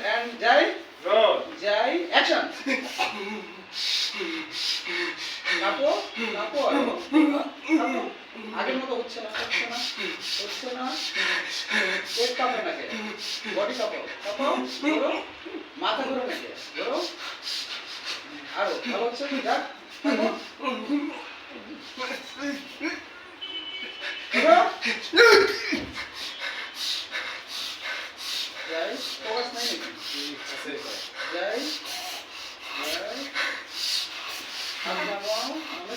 and যাই role যাই action কাপো কাপো কাপো আগের মতো হচ্ছে না পেট কাঁপে নাকি বডি কাঁপো কাঁপো ধরো মাথা ঘুরে নাকি ধরো আরো ভালো হচ্ছে কি যাক কাঁপো যাই ফোকাস নাই নাকি যাই যাই আমি নামাও আমি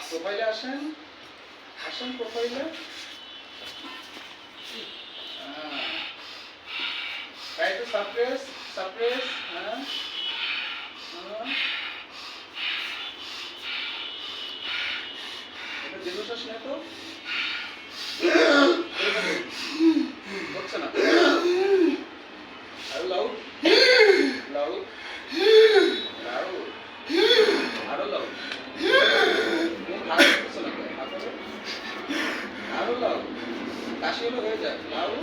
প্রোফাইলে আসেন আসেন প্রোফাইলে try to suppress এটা দীর্ঘশ্বাস নেই তো হচ্ছে না আরো লাউড লাউড লাউড আরো লাউড আরো লাউড কাশি হলে হয়ে যায় লাউড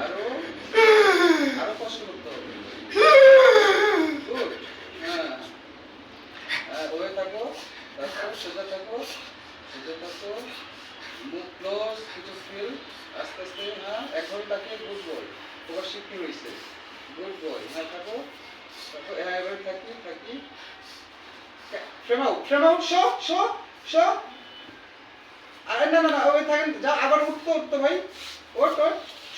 আরো আরো কষ্ট করতে হবে গুড হ্যাঁ ওয়ে থাকো তারপর সোজা থাকো মুখ ক্লোজ কিছু ফিল আস্তে আস্তে হ্যাঁ এখন তাকে গুড বয় তোমার শিখতে হয়েছে গুড বয় হ্যাঁ থাকো তারপর হ্যাঁ এবার থাকি ফ্রেম আউট শো আরে না ওই থাকেন যা আবার উঠতো ভাই ওট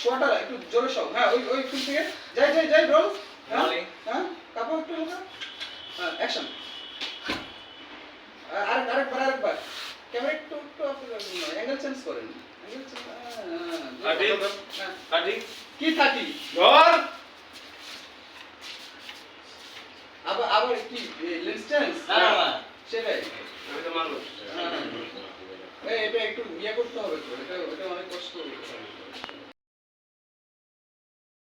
শোটা একটু জোরে শো হ্যাঁ ওই ফিল থেকে যাই রোল হ্যাঁ কাপড় একটু হালকা হ্যাঁ অ্যাকশন আরেকবার ক্যামেরা একটু অ্যাঙ্গেল চেঞ্জ করেন কাটি কি থাকি ধর আবার কি লেন্স চেঞ্জ না সেটাই আমি তো মানুষ এটা একটু ইয়ে করতে হবে তো এটা অনেক কষ্ট